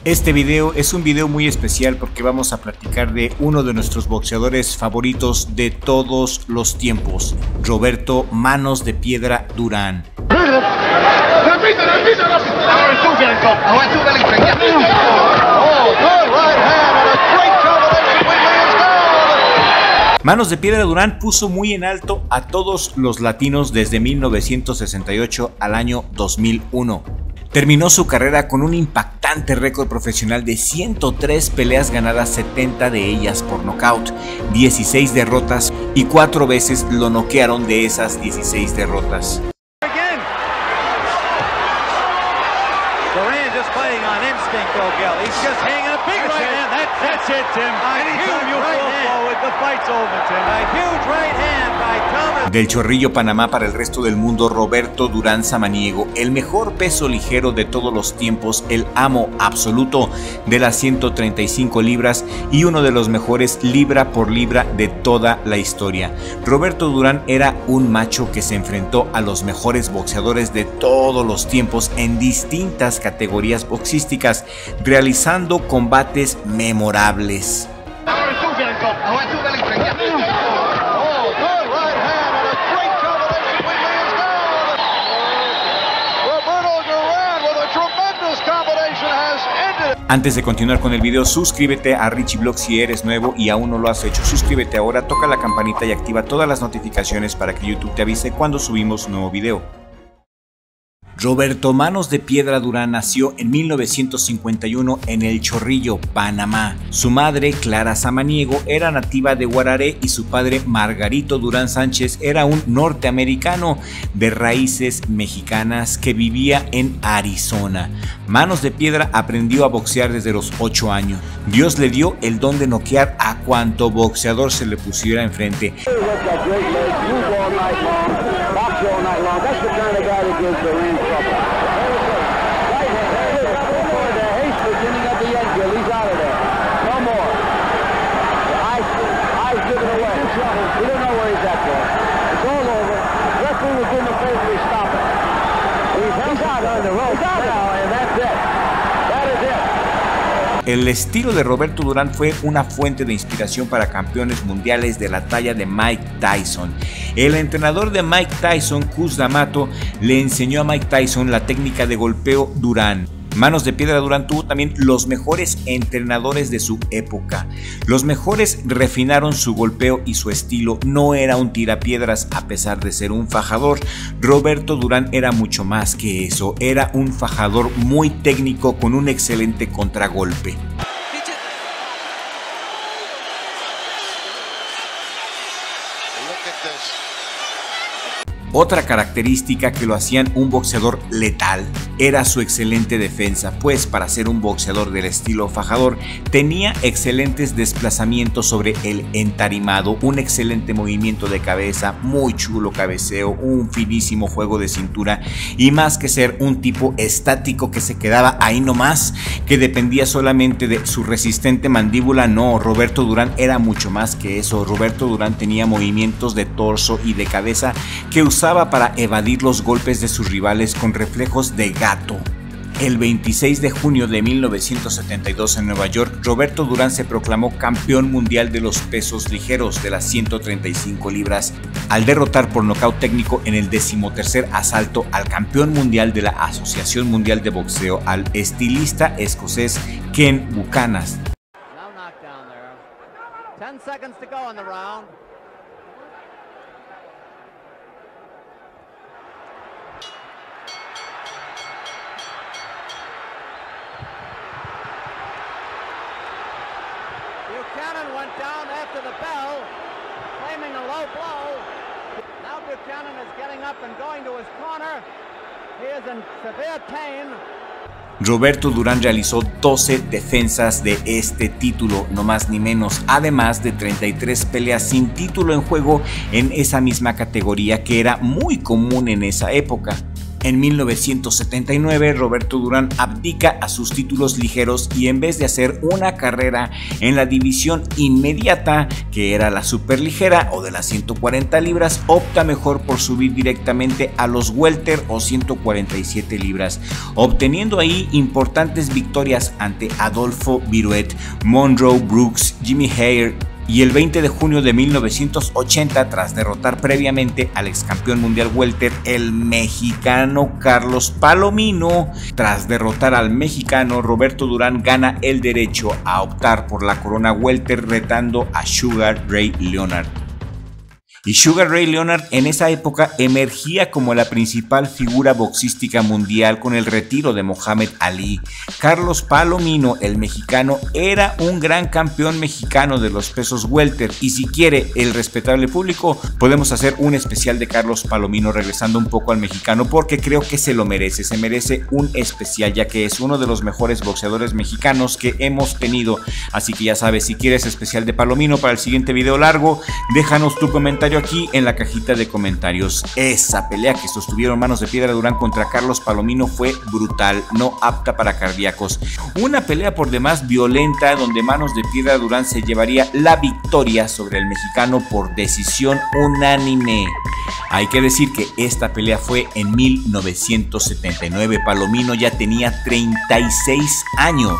Este video es un video muy especial porque vamos a platicar de uno de nuestros boxeadores favoritos de todos los tiempos, Roberto Manos de Piedra Durán. Manos de Piedra Durán puso muy en alto a todos los latinos desde 1968 al año 2001. Terminó su carrera con un impactante récord profesional de 103 peleas ganadas, 70 de ellas por nocaut, 16 derrotas y 4 veces lo noquearon de esas 16 derrotas. Del Chorrillo, Panamá, para el resto del mundo, Roberto Durán Samaniego, el mejor peso ligero de todos los tiempos, el amo absoluto de las 135 libras y uno de los mejores libra por libra de toda la historia. Roberto Durán era un macho que se enfrentó a los mejores boxeadores de todos los tiempos en distintas categorías boxísticas, realizando combates memorables. Antes de continuar con el video, suscríbete a Richie Vlog si eres nuevo y aún no lo has hecho. Suscríbete ahora, toca la campanita y activa todas las notificaciones para que YouTube te avise cuando subimos un nuevo video. Roberto Manos de Piedra Durán nació en 1951 en El Chorrillo, Panamá. Su madre, Clara Samaniego, era nativa de Guararé y su padre, Margarito Durán Sánchez, era un norteamericano de raíces mexicanas que vivía en Arizona. Manos de Piedra aprendió a boxear desde los 8 años. Dios le dio el don de noquear a cuanto boxeador se le pusiera enfrente. El estilo de Roberto Durán fue una fuente de inspiración para campeones mundiales de la talla de Mike Tyson. El entrenador de Mike Tyson, Cus D'Amato, le enseñó a Mike Tyson la técnica de golpeo Durán. Manos de Piedra Durán tuvo también los mejores entrenadores de su época. Los mejores refinaron su golpeo y su estilo. No era un tirapiedras a pesar de ser un fajador. Roberto Durán era mucho más que eso. Era un fajador muy técnico con un excelente contragolpe. Otra característica que lo hacían un boxeador letal era su excelente defensa, pues para ser un boxeador del estilo fajador tenía excelentes desplazamientos sobre el entarimado, un excelente movimiento de cabeza, muy chulo cabeceo, un finísimo juego de cintura y más que ser un tipo estático que se quedaba ahí nomás, que dependía solamente de su resistente mandíbula. No, Roberto Durán era mucho más que eso. Roberto Durán tenía movimientos de torso y de cabeza que usaba para evadir los golpes de sus rivales con reflejos de gato. El 26 de junio de 1972 en Nueva York, Roberto Durán se proclamó campeón mundial de los pesos ligeros de las 135 libras al derrotar por nocaut técnico en el 13º asalto al campeón mundial de la Asociación Mundial de Boxeo, al estilista escocés Ken Buchanan. Buchanan went down after the bell, claiming a low blow. Now Buchanan is getting up and going to his corner. He is in severe pain. Roberto Durán realizó 12 defensas de este título, no más ni menos, además de 33 peleas sin título en juego en esa misma categoría que era muy común en esa época. En 1979, Roberto Durán abdica a sus títulos ligeros y en vez de hacer una carrera en la división inmediata, que era la superligera o de las 140 libras, opta mejor por subir directamente a los welter o 147 libras, obteniendo ahí importantes victorias ante Adolfo Viruet, Monroe Brooks, Jimmy Hare. Y el 20 de junio de 1980, tras derrotar previamente al ex campeón mundial welter, el mexicano Carlos Palomino, tras derrotar al mexicano, Roberto Durán gana el derecho a optar por la corona welter retando a Sugar Ray Leonard. Y Sugar Ray Leonard en esa época emergía como la principal figura boxística mundial con el retiro de Muhammad Ali. Carlos Palomino, el mexicano, era un gran campeón mexicano de los pesos welter, y si quiere el respetable público, podemos hacer un especial de Carlos Palomino regresando un poco al mexicano, porque creo que se lo merece, se merece un especial, ya que es uno de los mejores boxeadores mexicanos que hemos tenido. Así que ya sabes, si quieres especial de Palomino para el siguiente video largo, déjanos tu comentario aquí en la cajita de comentarios. Esa pelea que sostuvieron Manos de Piedra Durán contra Carlos Palomino fue brutal, no apta para cardíacos. Una pelea por demás violenta donde Manos de Piedra Durán se llevaría la victoria sobre el mexicano por decisión unánime. Hay que decir que esta pelea fue en 1979. Palomino ya tenía 36 años.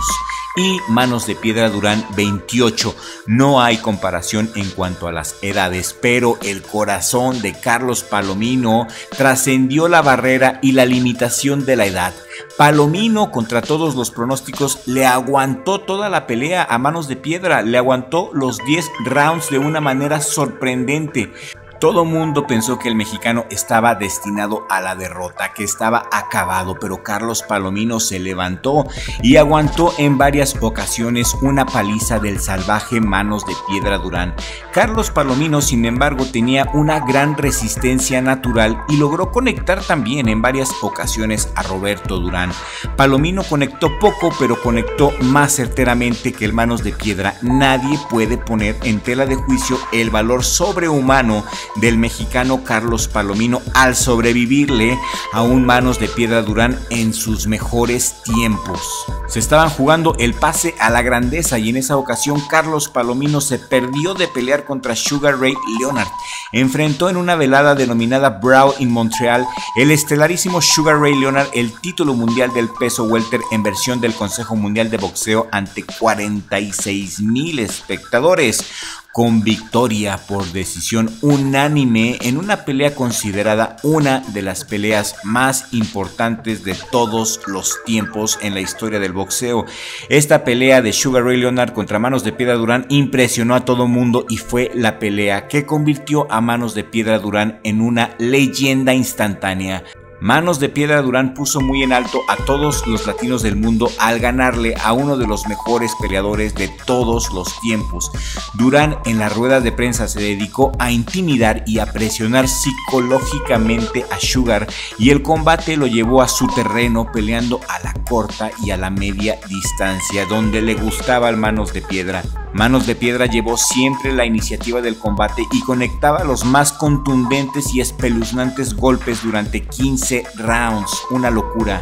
Y Manos de Piedra Durán 28. No hay comparación en cuanto a las edades, pero el corazón de Carlos Palomino trascendió la barrera y la limitación de la edad. Palomino, contra todos los pronósticos, le aguantó toda la pelea a Manos de Piedra, le aguantó los 10 rounds de una manera sorprendente. Todo mundo pensó que el mexicano estaba destinado a la derrota, que estaba acabado, pero Carlos Palomino se levantó y aguantó en varias ocasiones una paliza del salvaje Manos de Piedra Durán. Carlos Palomino, sin embargo, tenía una gran resistencia natural y logró conectar también en varias ocasiones a Roberto Durán. Palomino conectó poco, pero conectó más certeramente que el Manos de Piedra. Nadie puede poner en tela de juicio el valor sobrehumano del mexicano Carlos Palomino al sobrevivirle a un Manos de Piedra Durán en sus mejores tiempos. Se estaban jugando el pase a la grandeza y en esa ocasión Carlos Palomino se perdió de pelear contra Sugar Ray Leonard. Enfrentó en una velada denominada Brawl in Montreal el estelarísimo Sugar Ray Leonard el título mundial del peso welter en versión del Consejo Mundial de Boxeo ante 46,000 espectadores, con victoria por decisión unánime en una pelea considerada una de las peleas más importantes de todos los tiempos en la historia del boxeo. Esta pelea de Sugar Ray Leonard contra Manos de Piedra Durán impresionó a todo mundo y fue la pelea que convirtió a Manos de Piedra Durán en una leyenda instantánea. Manos de Piedra Durán puso muy en alto a todos los latinos del mundo al ganarle a uno de los mejores peleadores de todos los tiempos. Durán en la rueda de prensa se dedicó a intimidar y a presionar psicológicamente a Sugar y el combate lo llevó a su terreno peleando a la corta y a la media distancia donde le gustaba al Manos de Piedra. Manos de Piedra llevó siempre la iniciativa del combate y conectaba los más contundentes y espeluznantes golpes durante 15 rounds, una locura.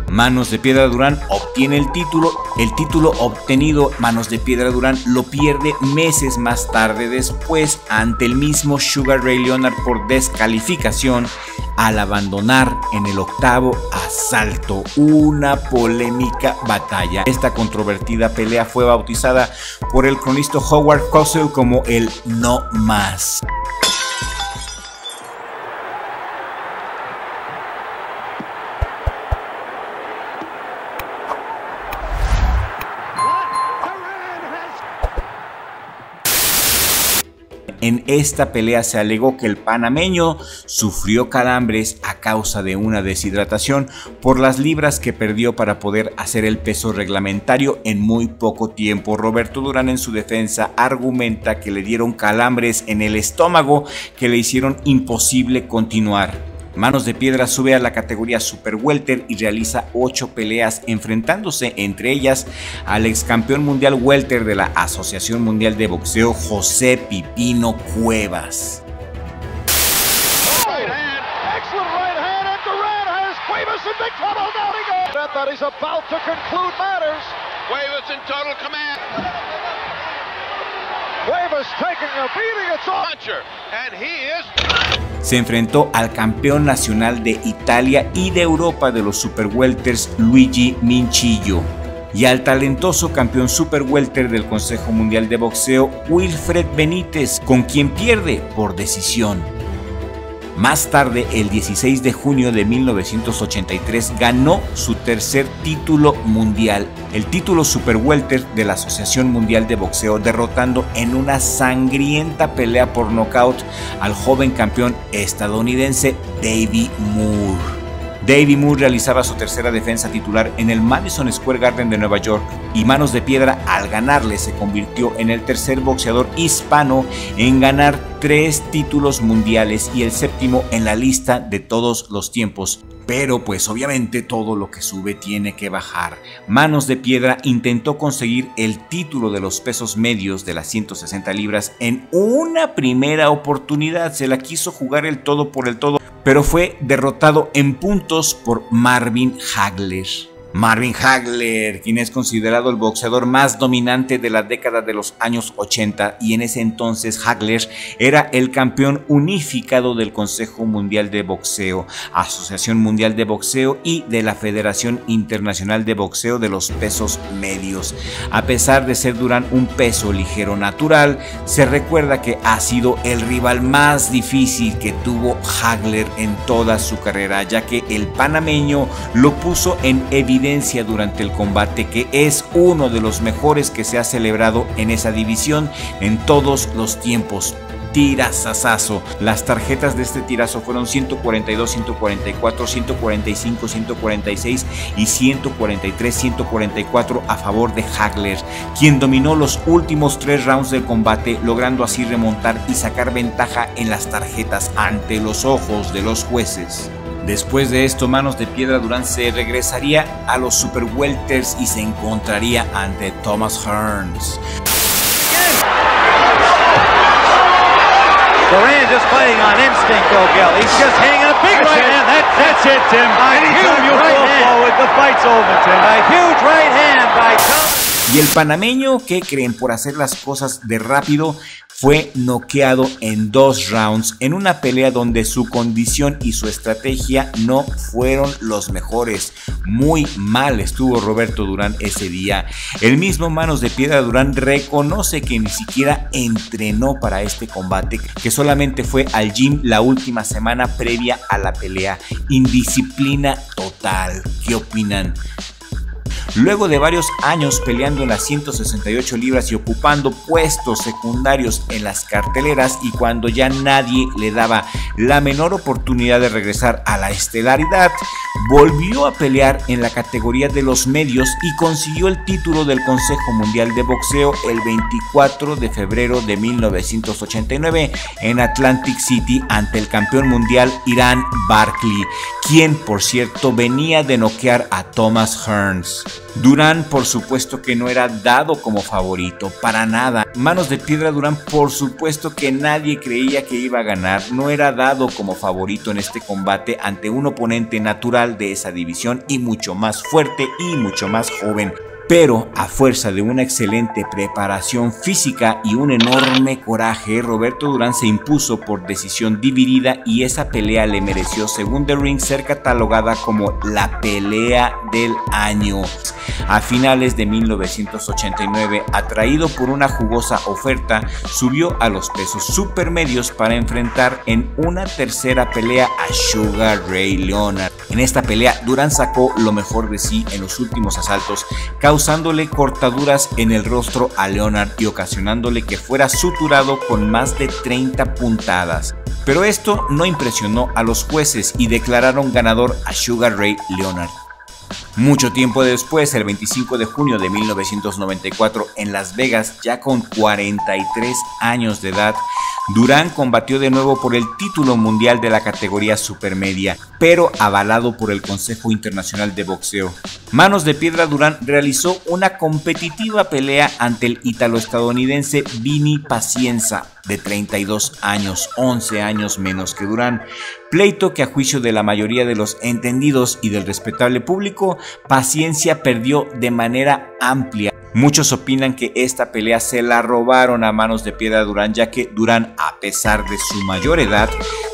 Manos de Piedra Durán obtiene el título obtenido Manos de Piedra Durán lo pierde meses más tarde después ante el mismo Sugar Ray Leonard por descalificación al abandonar en el octavo asalto. Una polémica batalla. Esta controvertida pelea fue bautizada por el cronista Howard Cosell como el No Más. En esta pelea se alegó que el panameño sufrió calambres a causa de una deshidratación por las libras que perdió para poder hacer el peso reglamentario en muy poco tiempo. Roberto Durán en su defensa argumenta que le dieron calambres en el estómago que le hicieron imposible continuar. Manos de Piedra sube a la categoría Super Welter y realiza 8 peleas enfrentándose entre ellas al ex campeón mundial welter de la Asociación Mundial de Boxeo, José Pipino Cuevas. he's about to conclude matters. Cuevas in total command. Cuevas taking a beating. It's on. Puncher, and he is. Se enfrentó al campeón nacional de Italia y de Europa de los Super Welters, Luigi Minchillo, y al talentoso campeón Super Welter del Consejo Mundial de Boxeo, Wilfred Benítez, con quien pierde por decisión. Más tarde, el 16 de junio de 1983, ganó su tercer título mundial, el título Super Welter de la Asociación Mundial de Boxeo, derrotando en una sangrienta pelea por nocaut al joven campeón estadounidense Davey Moore. Davey Moore realizaba su tercera defensa titular en el Madison Square Garden de Nueva York y Manos de Piedra, al ganarle, se convirtió en el tercer boxeador hispano en ganar 3 títulos mundiales y el séptimo en la lista de todos los tiempos. Pero pues obviamente todo lo que sube tiene que bajar. Manos de Piedra intentó conseguir el título de los pesos medios de las 160 libras en una primera oportunidad. Se la quiso jugar el todo por el todo, pero fue derrotado en puntos por Marvin Hagler. Marvin Hagler, quien es considerado el boxeador más dominante de la década de los años 80, y en ese entonces Hagler era el campeón unificado del Consejo Mundial de Boxeo, Asociación Mundial de Boxeo y de la Federación Internacional de Boxeo de los pesos medios. A pesar de ser Durán un peso ligero natural, se recuerda que ha sido el rival más difícil que tuvo Hagler en toda su carrera, ya que el panameño lo puso en evidencia durante el combate, que es uno de los mejores que se ha celebrado en esa división en todos los tiempos. Tirazazazo. Las tarjetas de este tirazo fueron 142, 144, 145, 146 y 143, 144 a favor de Hagler, quien dominó los últimos 3 rounds del combate, logrando así remontar y sacar ventaja en las tarjetas ante los ojos de los jueces. Después de esto, Manos de Piedra Durán se regresaría a los Super Welters y se encontraría ante Thomas Hearns. Duran just playing on instinct, O'Gill. He's just hanging a big right hand. That's it, Tim. Anytime you fall forward, the fight's over, Tim. A huge right hand by Thomas. Y el panameño, ¿qué creen? Por hacer las cosas de rápido, fue noqueado en 2 rounds en una pelea donde su condición y su estrategia no fueron los mejores. Muy mal estuvo Roberto Durán ese día. El mismo Manos de Piedra Durán reconoce que ni siquiera entrenó para este combate, que solamente fue al gym la última semana previa a la pelea. Indisciplina total. ¿Qué opinan? Luego de varios años peleando en las 168 libras y ocupando puestos secundarios en las carteleras, y cuando ya nadie le daba la menor oportunidad de regresar a la estelaridad, volvió a pelear en la categoría de los medios y consiguió el título del Consejo Mundial de Boxeo el 24 de febrero de 1989 en Atlantic City ante el campeón mundial Iran Barkley, quien por cierto venía de noquear a Thomas Hearns. Durán por supuesto que no era dado como favorito, para nada. Manos de Piedra Durán por supuesto que nadie creía que iba a ganar, no era dado como favorito en este combate ante un oponente natural de esa división y mucho más fuerte y mucho más joven. Pero a fuerza de una excelente preparación física y un enorme coraje, Roberto Durán se impuso por decisión dividida y esa pelea le mereció, según The Ring, ser catalogada como la pelea del año. A finales de 1989, atraído por una jugosa oferta, subió a los pesos supermedios para enfrentar en una tercera pelea a Sugar Ray Leonard. En esta pelea, Durán sacó lo mejor de sí en los últimos asaltos, causándole cortaduras en el rostro a Leonard y ocasionándole que fuera suturado con más de 30 puntadas. Pero esto no impresionó a los jueces y declararon ganador a Sugar Ray Leonard. Mucho tiempo después, el 25 de junio de 1994, en Las Vegas, ya con 43 años de edad, Durán combatió de nuevo por el título mundial de la categoría supermedia, pero avalado por el Consejo Internacional de Boxeo. Manos de Piedra Durán realizó una competitiva pelea ante el ítalo-estadounidense Vinny Pacienza, de 32 años, 11 años menos que Durán, pleito que a juicio de la mayoría de los entendidos y del respetable público Paciencia perdió de manera amplia. Muchos opinan que esta pelea se la robaron a Manos de Piedra Durán, ya que Durán, a pesar de su mayor edad,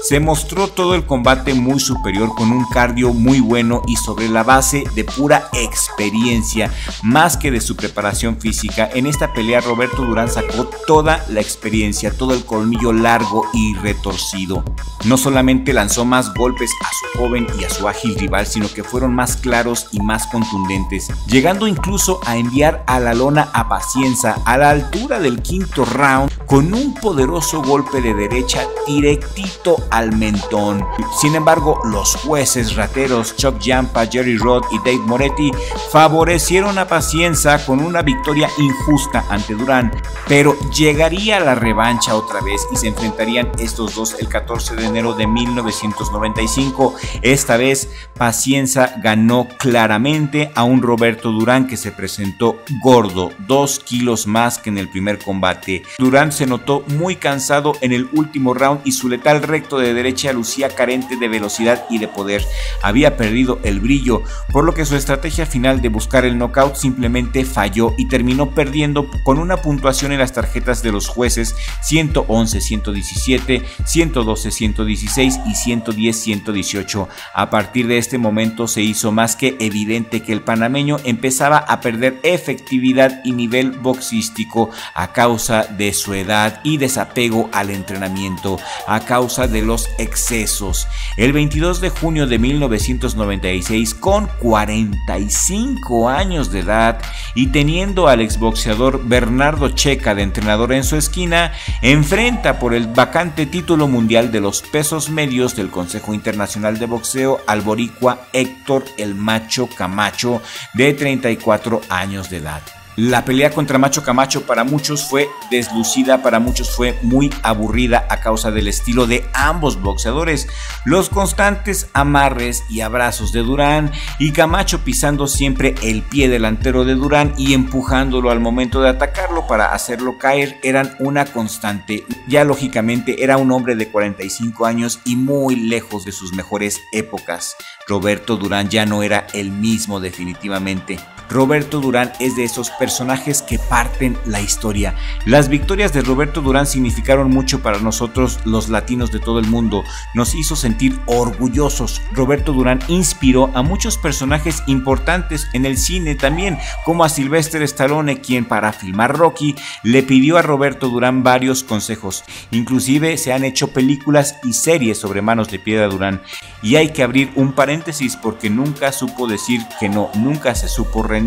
se mostró todo el combate muy superior, con un cardio muy bueno y sobre la base de pura experiencia, más que de su preparación física. En esta pelea Roberto Durán sacó toda la experiencia, todo el colmillo largo y retorcido. No solamente lanzó más golpes a su joven y a su ágil rival, sino que fueron más claros y más contundentes, llegando incluso a enviar a la lona a Paciencia a la altura del quinto round con un poderoso golpe de derecha directito al mentón. Sin embargo, los jueces rateros Chuck Yampa, Jerry Roth y Dave Moretti favorecieron a Paciencia con una victoria injusta ante Durán, pero llegaría la revancha otra vez y se enfrentarían estos dos el 14 de enero de 1995. Esta vez Paciencia ganó claramente a un Roberto Durán que se presentó gordo, 2 kilos más que en el primer combate. Durán se notó muy cansado en el último round y su letal recto de derecha lucía carente de velocidad y de poder. Había perdido el brillo, por lo que su estrategia final de buscar el knockout simplemente falló y terminó perdiendo con una puntuación en las tarjetas de los jueces 111-117, 112-116 y 110-118. A partir de este momento se hizo más que evidente que el panameño empezaba a perder efectividad y nivel boxístico a causa de su edad y desapego al entrenamiento, a causa de los excesos. El 22 de junio de 1996, con 45 años de edad y teniendo al exboxeador Bernardo Checa de entrenador en su esquina, enfrenta por el vacante título mundial de los pesos medios del Consejo Internacional de Boxeo al boricua Héctor el Macho Camacho, de 34 años de edad. La pelea contra Macho Camacho para muchos fue deslucida, para muchos fue muy aburrida a causa del estilo de ambos boxeadores, los constantes amarres y abrazos de Durán y Camacho pisando siempre el pie delantero de Durán y empujándolo al momento de atacarlo para hacerlo caer eran una constante. Ya lógicamente era un hombre de 45 años y muy lejos de sus mejores épocas. Roberto Durán ya no era el mismo definitivamente. Roberto Durán es de esos personajes que parten la historia. Las victorias de Roberto Durán significaron mucho para nosotros los latinos de todo el mundo. Nos hizo sentir orgullosos. Roberto Durán inspiró a muchos personajes importantes en el cine también, como a Sylvester Stallone, quien para filmar Rocky le pidió a Roberto Durán varios consejos. Inclusive se han hecho películas y series sobre Manos de Piedra Durán. Y hay que abrir un paréntesis porque nunca supo decir que no, nunca se supo rendir.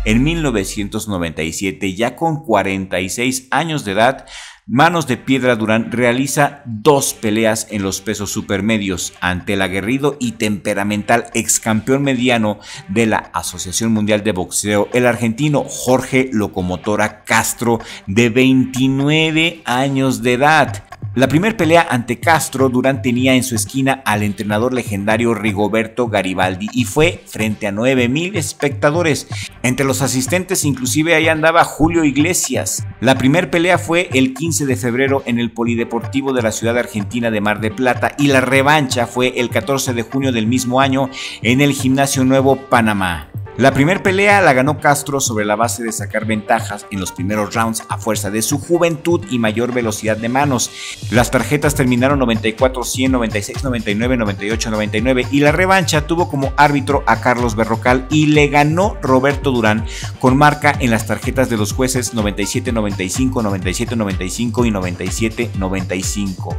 En 1997, ya con 46 años de edad, Manos de Piedra Durán realiza 2 peleas en los pesos supermedios ante el aguerrido y temperamental ex campeón mediano de la Asociación Mundial de Boxeo, el argentino Jorge Locomotora Castro, de 29 años de edad. La primera pelea ante Castro, Durán tenía en su esquina al entrenador legendario Rigoberto Garibaldi y fue frente a 9,000 espectadores. Entre los asistentes inclusive ahí andaba Julio Iglesias. La primera pelea fue el 15 de febrero en el Polideportivo de la ciudad argentina de Mar del Plata y la revancha fue el 14 de junio del mismo año en el Gimnasio Nuevo Panamá. La primera pelea la ganó Castro sobre la base de sacar ventajas en los primeros rounds a fuerza de su juventud y mayor velocidad de manos. Las tarjetas terminaron 94-100, 96-99, 98-99 y la revancha tuvo como árbitro a Carlos Berrocal y le ganó Roberto Durán con marca en las tarjetas de los jueces 97-95, 97-95 y 97-95.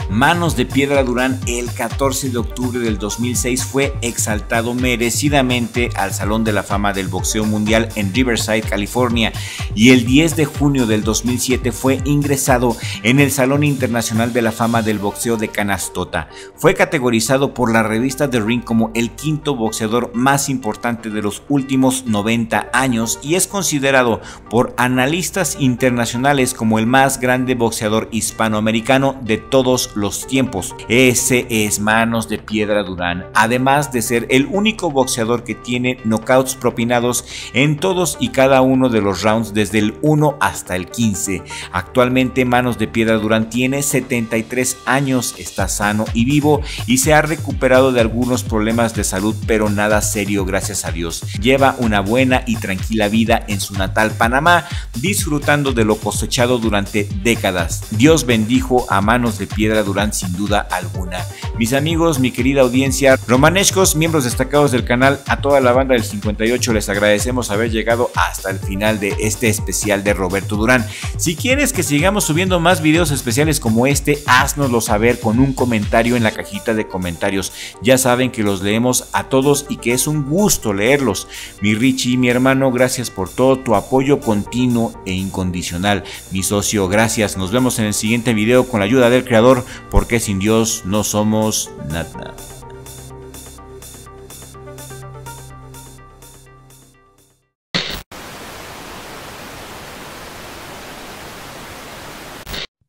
Manos de Piedra Durán el 14 de octubre del 2006 fue exaltado merecidamente al Salón de la Fama del Boxeo Mundial en Riverside, California, y el 10 de junio del 2007 fue ingresado en el Salón Internacional de la Fama del Boxeo de Canastota. Fue categorizado por la revista The Ring como el 5º boxeador más importante de los últimos 90 años y es considerado por analistas internacionales como el más grande boxeador hispanoamericano de todos los tiempos. Ese es Manos de Piedra Durán, además de ser el único boxeador que tiene knockouts propinados en todos y cada uno de los rounds desde el 1 hasta el 15. Actualmente Manos de Piedra Durán tiene 73 años, está sano y vivo y se ha recuperado de algunos problemas de salud, pero nada serio, gracias a Dios. Lleva una buena y tranquila vida en su natal Panamá, disfrutando de lo cosechado durante décadas. Dios bendijo a Manos de Piedra Durán sin duda alguna. Mis amigos, mi querida audiencia, romanescos, miembros destacados del canal, a toda la banda del 58 les agradecemos haber llegado hasta el final de este especial de Roberto Durán. Si quieres que sigamos subiendo más videos especiales como este, háznoslo saber con un comentario en la cajita de comentarios. Ya saben que los leemos a todos y que es un gusto leerlos. Mi Richie, mi hermano, gracias por todo tu apoyo continuo e incondicional. Mi socio, gracias. Nos vemos en el siguiente video con la ayuda del creador, porque sin Dios no somos nada.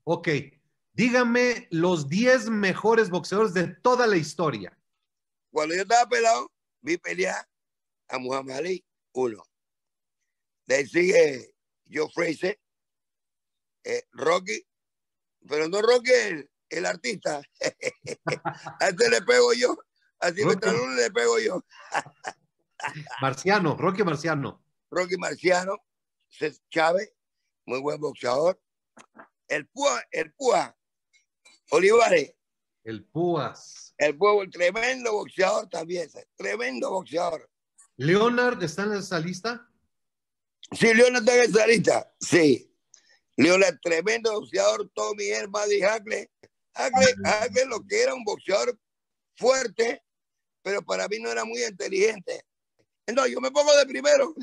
Ok, dígame los 10 mejores boxeadores de toda la historia. Cuando yo estaba pelado, vi pelear a Muhammad Ali, 1. De ahí sigue Joe Frazier, Rocky, pero no Rocky el artista. A este le pego yo, así mientras uno le pego yo. Marciano, Rocky Marciano. Rocky Marciano, César Chávez, muy buen boxeador. El Púa, Olivares. El Púas. El Púa, el tremendo boxeador también, tremendo boxeador. ¿Leonard está en esa lista? Sí, Leonard está en esa lista, sí. Leonard, tremendo boxeador. Tommy Buddy Hackley. Hackley lo que era un boxeador fuerte, pero para mí no era muy inteligente. No, yo me pongo de primero.